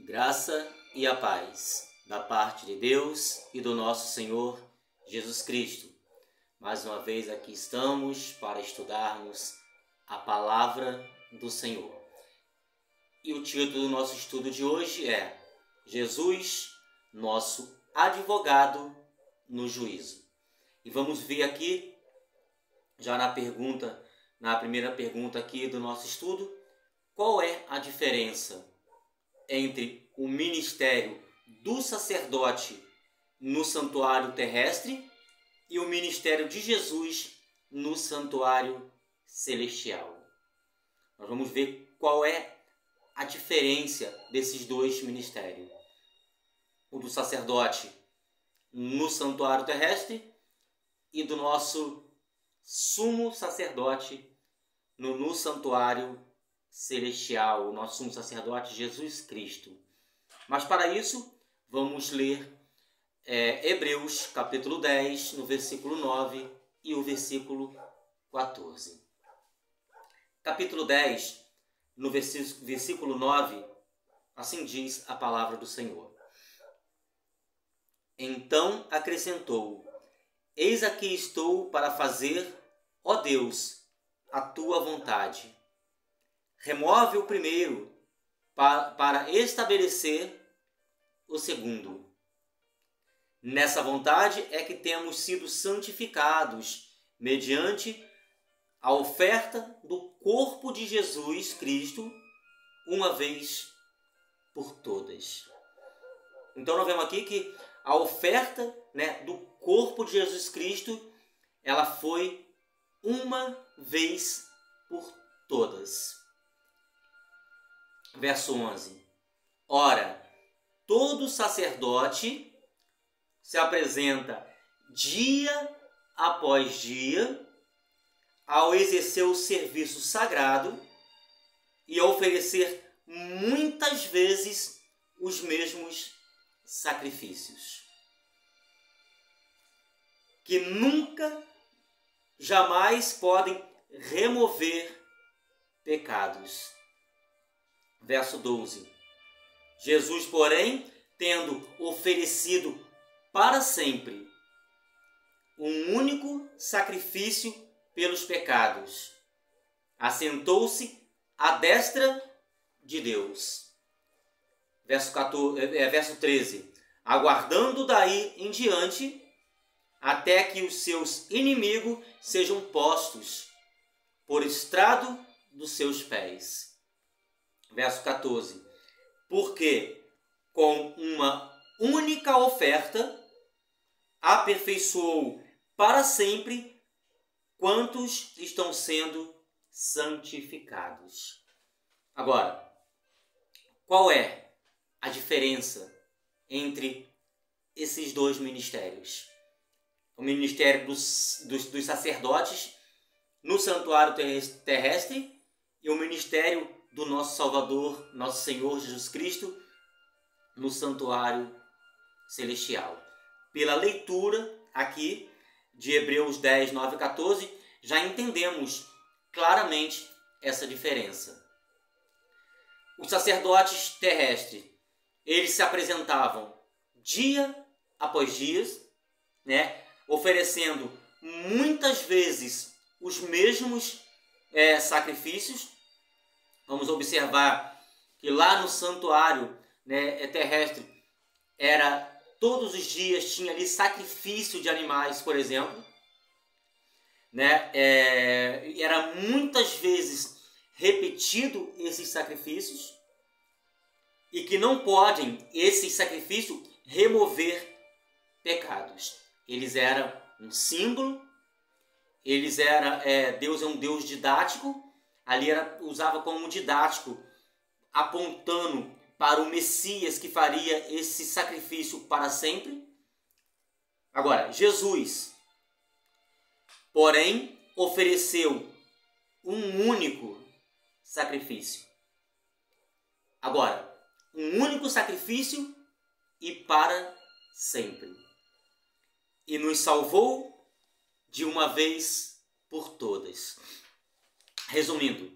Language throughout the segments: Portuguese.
Graça e a paz da parte de Deus e do nosso Senhor Jesus Cristo. Mais uma vez aqui estamos para estudarmos a palavra do Senhor. E o título do nosso estudo de hoje é Jesus, nosso advogado no juízo. E vamos ver aqui, já na primeira pergunta aqui do nosso estudo, qual é a diferença entre o ministério do sacerdote no santuário terrestre e o ministério de Jesus no santuário celestial. Nós vamos ver qual é a diferença desses dois ministérios. O do sacerdote no santuário terrestre e do nosso sumo sacerdote no santuário celestial, o nosso sumo sacerdote Jesus Cristo. Mas para isso, vamos ler Hebreus capítulo 10, no versículo 9 e o versículo 14. Capítulo 10, no versículo 9, assim diz a palavra do Senhor. Então acrescentou: Eis aqui estou para fazer, ó Deus, a tua vontade. Remove o primeiro para estabelecer o segundo. Nessa vontade é que temos sido santificados mediante a oferta do corpo de Jesus Cristo, uma vez por todas. Então nós vemos aqui que a oferta, do corpo de Jesus Cristo, ela foi uma vez por todas. Verso 11. Ora, todo sacerdote se apresenta dia após dia ao exercer o serviço sagrado e a oferecer muitas vezes os mesmos sacrifícios, que nunca, jamais podem remover pecados. Verso 12. Jesus, porém, tendo oferecido para sempre um único sacrifício pelos pecados, assentou-se à destra de Deus. Verso 13. Aguardando daí em diante, até que os seus inimigos sejam postos por estrado dos seus pés. Verso 14. Porque com uma única oferta aperfeiçoou para sempre quantos estão sendo santificados. Agora, qual é a diferença entre esses dois ministérios? O ministério dos sacerdotes no santuário terrestre e o ministério do nosso Salvador, nosso Senhor Jesus Cristo, no santuário celestial. Pela leitura aqui de Hebreus 10, 9 e 14, já entendemos claramente essa diferença. Os sacerdotes terrestres, eles se apresentavam dia após dia, oferecendo muitas vezes os mesmos sacrifícios. Vamos observar que lá no santuário terrestre, todos os dias tinha ali sacrifício de animais, por exemplo. Era muitas vezes repetido esses sacrifícios e que não podem, esses sacrifícios, remover pecados. Eles eram um símbolo, Deus é um Deus didático. Ali usava como um didático, apontando para o Messias que faria esse sacrifício para sempre. Agora, Jesus, porém, ofereceu um único sacrifício. Agora, um único sacrifício e para sempre. E nos salvou de uma vez por todas. Resumindo,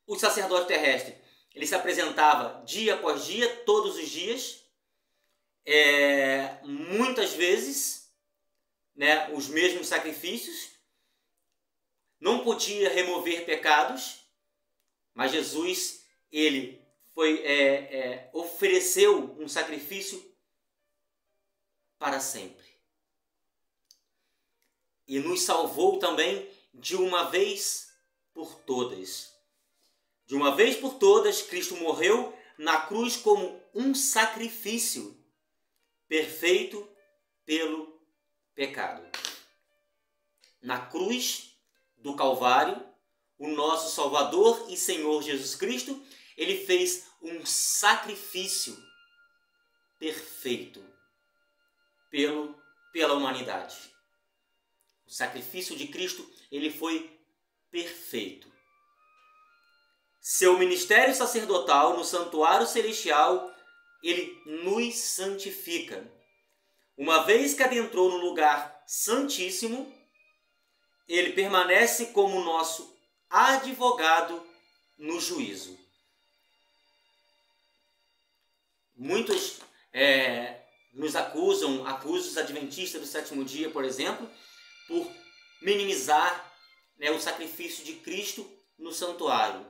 o sacerdote terrestre, ele se apresentava dia após dia, todos os dias, muitas vezes, né, os mesmos sacrifícios, não podia remover pecados, mas Jesus, ele ofereceu um sacrifício para sempre. E nos salvou também de uma vez por todas. De uma vez por todas, Cristo morreu na cruz como um sacrifício perfeito pelo pecado. Na cruz do Calvário, o nosso Salvador e Senhor Jesus Cristo, ele fez um sacrifício perfeito pela humanidade. O sacrifício de Cristo, ele foi perfeito. Seu ministério sacerdotal no santuário celestial, ele nos santifica. Uma vez que adentrou no lugar santíssimo, ele permanece como nosso advogado no juízo. Muitos nos acusam os adventistas do sétimo dia, por exemplo, por minimizar, o sacrifício de Cristo no santuário.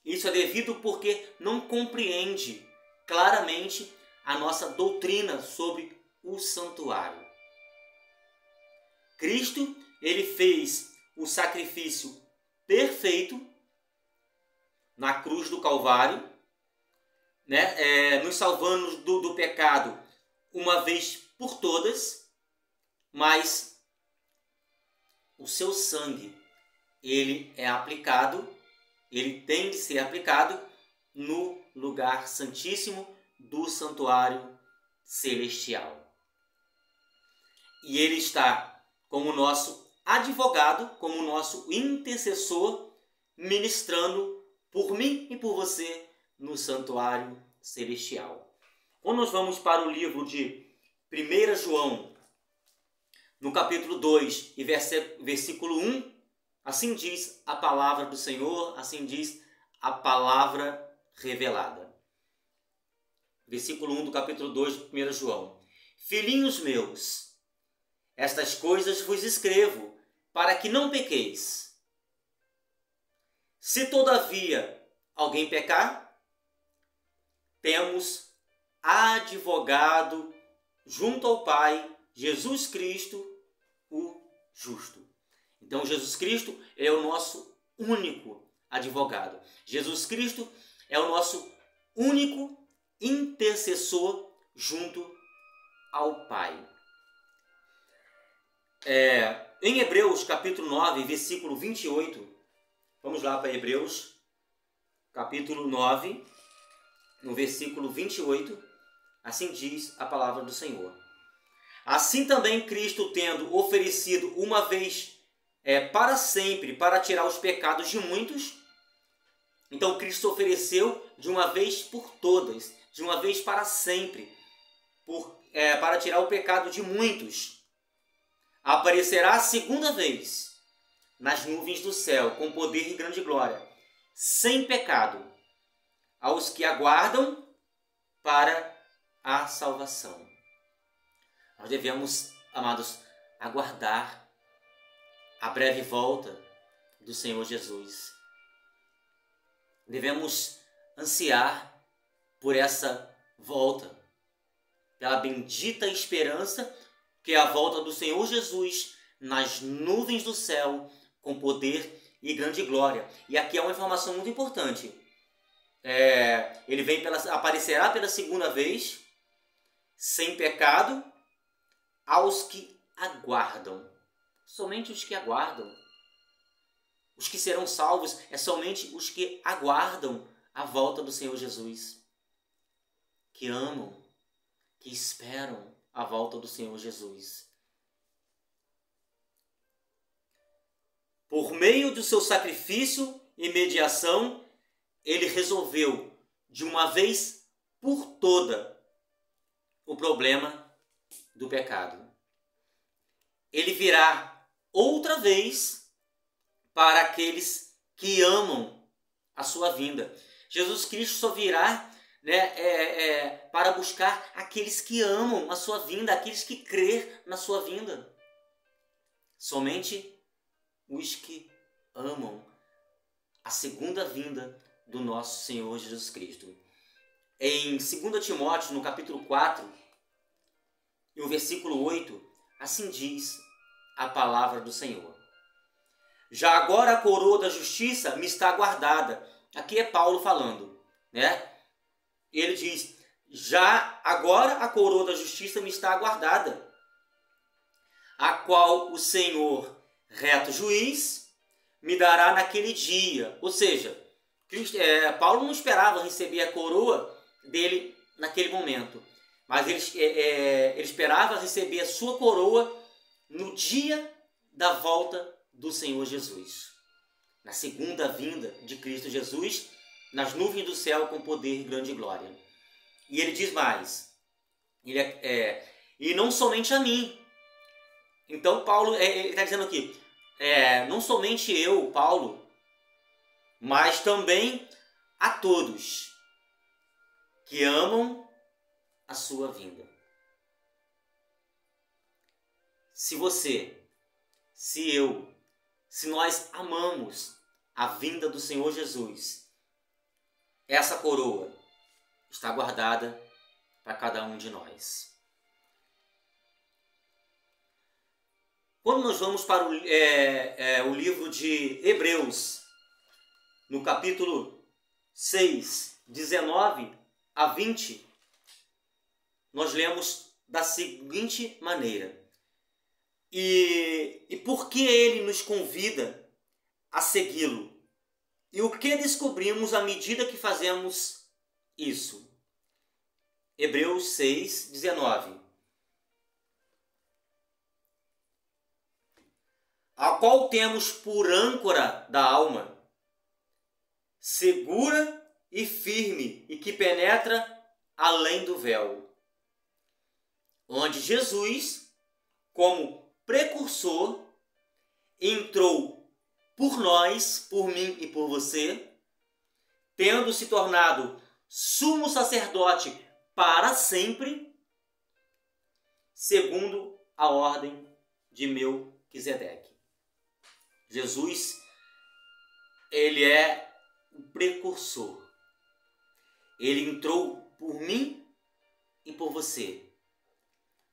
Isso é devido porque não compreende claramente a nossa doutrina sobre o santuário. Cristo, ele fez o sacrifício perfeito na cruz do Calvário, nos salvando do pecado uma vez por todas, mas o seu sangue, ele é aplicado, ele tem de ser aplicado no lugar santíssimo do santuário celestial. E ele está como nosso advogado, como nosso intercessor, ministrando por mim e por você no santuário celestial. Quando nós vamos para o livro de 1 João, no capítulo 2 e versículo 1, assim diz a palavra do Senhor, assim diz a palavra revelada. Versículo 1 do capítulo 2 de 1 João. Filhinhos meus, estas coisas vos escrevo, para que não pequeis. Se todavia alguém pecar, temos advogado junto ao Pai, Jesus Cristo, o justo. Então, Jesus Cristo é o nosso único advogado. Jesus Cristo é o nosso único intercessor junto ao Pai. Em Hebreus, capítulo 9, versículo 28, vamos lá para Hebreus, capítulo 9, no versículo 28, assim diz a palavra do Senhor. Assim também Cristo, tendo oferecido uma vez para sempre, para tirar os pecados de muitos, então Cristo ofereceu de uma vez por todas, de uma vez para sempre, para tirar o pecado de muitos. Aparecerá a segunda vez nas nuvens do céu, com poder e grande glória, sem pecado, aos que aguardam para a salvação. Nós devemos, amados, aguardar a breve volta do Senhor Jesus. Devemos ansiar por essa volta, pela bendita esperança que é a volta do Senhor Jesus nas nuvens do céu, com poder e grande glória. E aqui é uma informação muito importante. Ele aparecerá pela segunda vez, sem pecado, aos que aguardam. Somente os que aguardam. Os que serão salvos é somente os que aguardam a volta do Senhor Jesus. Que amam, que esperam a volta do Senhor Jesus. Por meio do seu sacrifício e mediação, ele resolveu de uma vez por toda o problema do pecado. Ele virá outra vez para aqueles que amam a sua vinda. Jesus Cristo só virá, né, para buscar aqueles que amam a sua vinda, aqueles que crêem na sua vinda. Somente os que amam a segunda vinda do nosso Senhor Jesus Cristo. Em 2 Timóteo, no capítulo 4, e o versículo 8, assim diz a palavra do Senhor. Já agora a coroa da justiça me está guardada. Aqui é Paulo falando, né? Ele diz, já agora a coroa da justiça me está guardada, a qual o Senhor, reto juiz, me dará naquele dia. Ou seja, Paulo não esperava receber a coroa dele naquele momento, mas ele esperava receber a sua coroa no dia da volta do Senhor Jesus, na segunda vinda de Cristo Jesus, nas nuvens do céu com poder, grande glória. E ele diz mais, e não somente a mim. Então Paulo ele está dizendo aqui, não somente eu, Paulo, mas também a todos que amam a sua vinda. Se você, se eu, se nós amamos a vinda do Senhor Jesus, essa coroa está guardada para cada um de nós. Quando nós vamos para o livro de Hebreus, no capítulo 6, 19 a 20, nós lemos da seguinte maneira. E por que ele nos convida a segui-lo? E o que descobrimos à medida que fazemos isso? Hebreus 6, 19. A qual temos por âncora da alma, segura e firme, e que penetra além do véu, onde Jesus, como precursor, entrou por nós, por mim e por você, tendo se tornado sumo sacerdote para sempre, segundo a ordem de Melquisedeque. Jesus, ele é o precursor. Ele entrou por mim e por você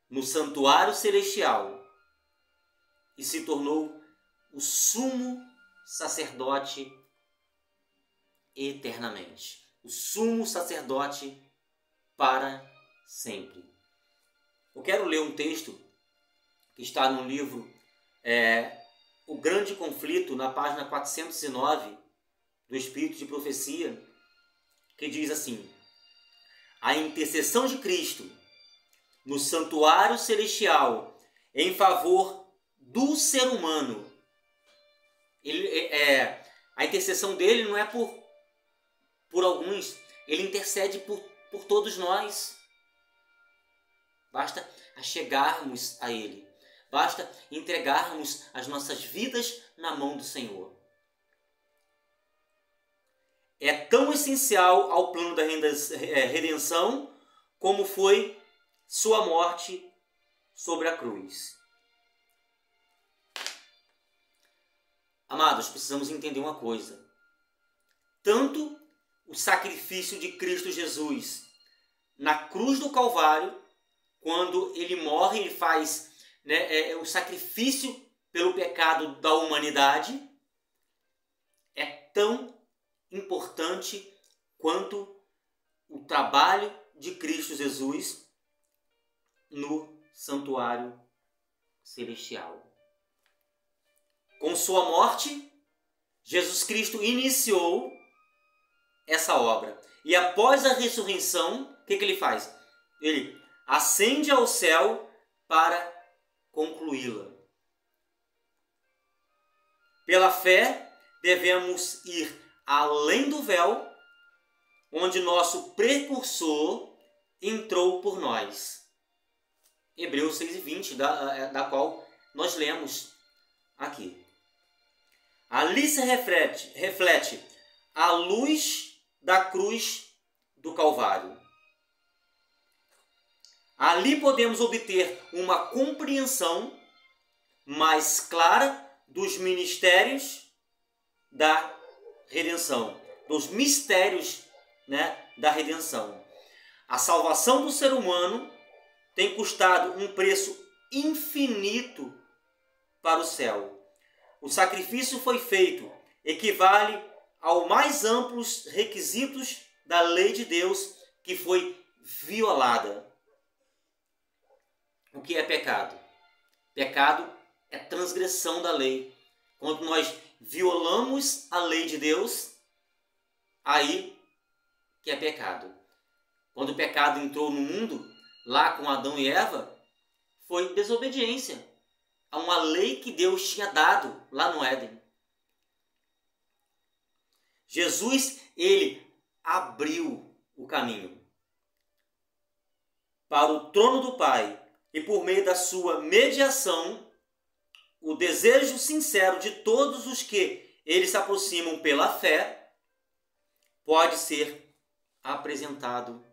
no santuário celestial e se tornou o sumo sacerdote eternamente. O sumo sacerdote para sempre. Eu quero ler um texto que está no livro O Grande Conflito, na página 409 do Espírito de Profecia, que diz assim: a intercessão de Cristo no santuário celestial em favor do ser humano. A intercessão dele não é por alguns, ele intercede por todos nós. Basta achegarmos a ele, basta entregarmos as nossas vidas na mão do Senhor. É tão essencial ao plano da redenção como foi sua morte sobre a cruz. Amados, precisamos entender uma coisa. Tanto o sacrifício de Cristo Jesus na cruz do Calvário, quando ele morre, ele faz o sacrifício pelo pecado da humanidade, é tão importante quanto o trabalho de Cristo Jesus no santuário celestial. Com sua morte, Jesus Cristo iniciou essa obra. E após a ressurreição, o que ele faz? Ele ascende ao céu para concluí-la. Pela fé, devemos ir além do véu, onde nosso precursor entrou por nós. Hebreus 6:20, da qual nós lemos aqui. Ali se reflete à luz da cruz do Calvário. Ali podemos obter uma compreensão mais clara dos ministérios da redenção, dos mistérios, da redenção. A salvação do ser humano tem custado um preço infinito para o céu. O sacrifício foi feito, equivale aos mais amplos requisitos da lei de Deus, que foi violada. O que é pecado? Pecado é transgressão da lei. Quando nós violamos a lei de Deus, aí que é pecado. Quando o pecado entrou no mundo, lá com Adão e Eva, foi desobediência a uma lei que Deus tinha dado lá no Éden. Jesus, ele abriu o caminho para o trono do Pai e, por meio da sua mediação, o desejo sincero de todos os que eles se aproximam pela fé pode ser apresentado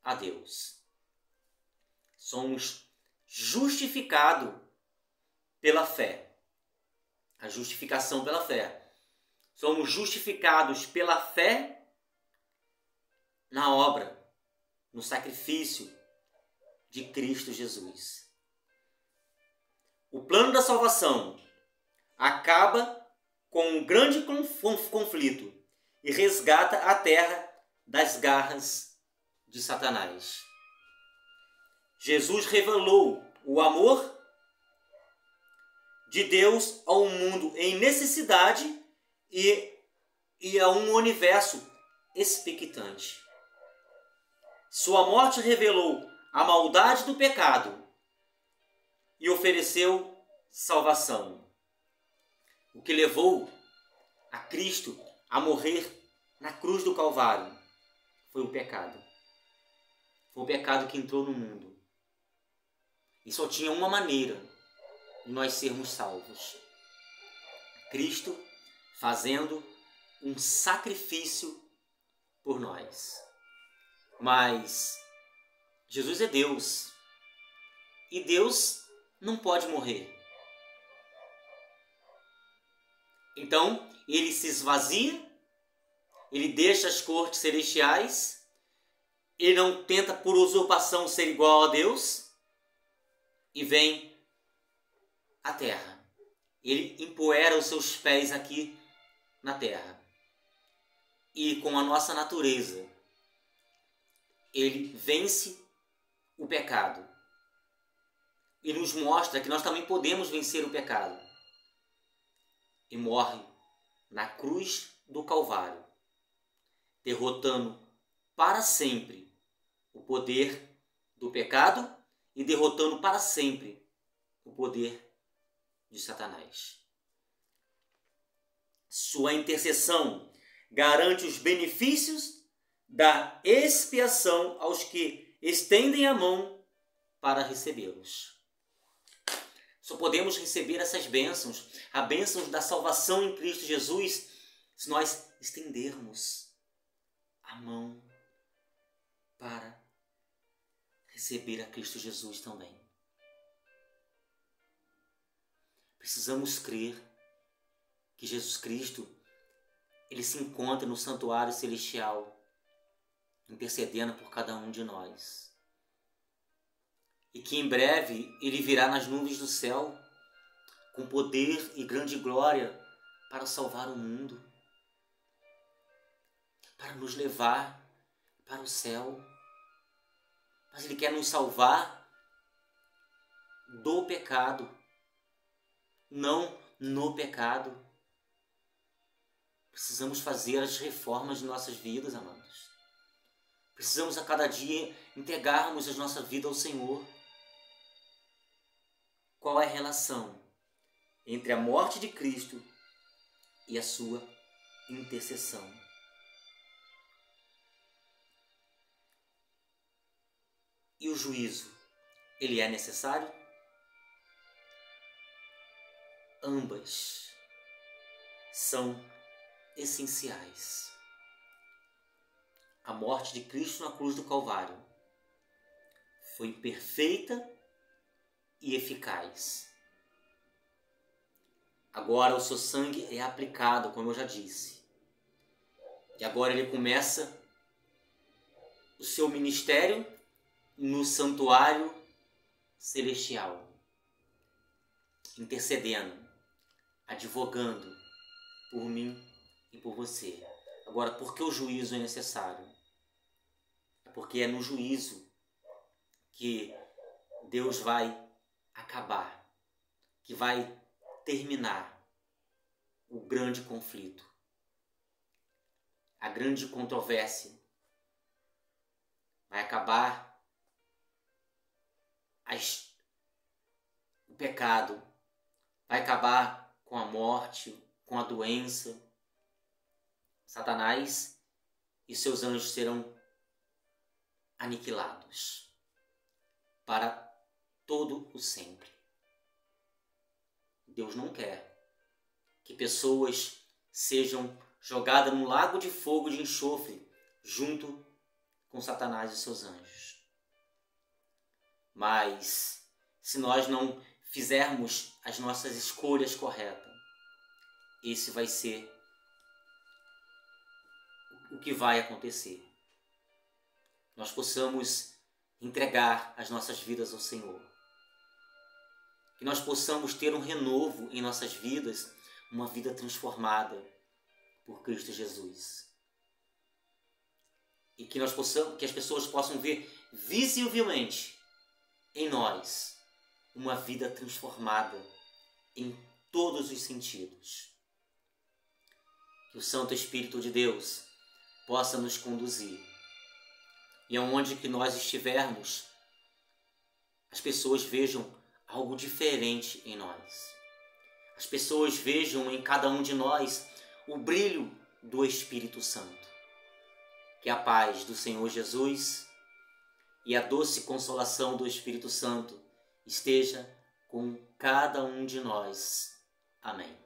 a Deus. Somos justificados pela fé. A justificação pela fé. Somos justificados pela fé na obra, no sacrifício de Cristo Jesus. O plano da salvação acaba com um grande conflito e resgata a terra das garras de Satanás. Jesus revelou o amor de Deus a um mundo em necessidade e a um universo expectante. Sua morte revelou a maldade do pecado e ofereceu salvação, o que levou a Cristo a morrer na cruz do Calvário foi o pecado. Foi o pecado que entrou no mundo. E só tinha uma maneira de nós sermos salvos. Cristo fazendo um sacrifício por nós. Mas Jesus é Deus. E Deus não pode morrer. Então, ele se esvazia, ele deixa as cortes celestiais, ele não tenta por usurpação ser igual a Deus e vem à terra. Ele empoeira os seus pés aqui na terra. E com a nossa natureza, ele vence o pecado. E nos mostra que nós também podemos vencer o pecado. E morre na cruz do Calvário, derrotando para sempre o poder do pecado e derrotando para sempre o poder de Satanás. Sua intercessão garante os benefícios da expiação aos que estendem a mão para recebê-los. Só podemos receber essas bênçãos, a bênção da salvação em Cristo Jesus, se nós estendermos a mão para receber a Cristo Jesus também. Precisamos crer que Jesus Cristo, ele se encontra no santuário celestial, intercedendo por cada um de nós. E que em breve ele virá nas nuvens do céu, com poder e grande glória, para salvar o mundo, para nos levar para o céu. Mas ele quer nos salvar do pecado, não no pecado. Precisamos fazer as reformas de nossas vidas, amados. Precisamos a cada dia entregarmos a nossa vida ao Senhor. Qual é a relação entre a morte de Cristo e a sua intercessão? E o juízo, ele é necessário? Ambas são essenciais. A morte de Cristo na cruz do Calvário foi perfeita e eficaz. Agora o seu sangue é aplicado, como eu já disse. E agora ele começa o seu ministério no santuário celestial, intercedendo, advogando por mim e por você. Agora, por que o juízo é necessário? Porque é no juízo que Deus vai acabar, que vai terminar o grande conflito, a grande controvérsia. Vai acabar o pecado, vai acabar com a morte, com a doença. Satanás e seus anjos serão aniquilados para todo o sempre. Deus não quer que pessoas sejam jogadas no lago de fogo de enxofre junto com Satanás e seus anjos. Mas se nós não fizermos as nossas escolhas corretas, esse vai ser o que vai acontecer. Nós possamos entregar as nossas vidas ao Senhor. Que nós possamos ter um renovo em nossas vidas, uma vida transformada por Cristo Jesus. E que que as pessoas possam ver visivelmente em nós uma vida transformada em todos os sentidos. Que o Santo Espírito de Deus possa nos conduzir. E aonde que nós estivermos, as pessoas vejam algo diferente em nós. As pessoas vejam em cada um de nós o brilho do Espírito Santo. Que a paz do Senhor Jesus e a doce consolação do Espírito Santo esteja com cada um de nós. Amém.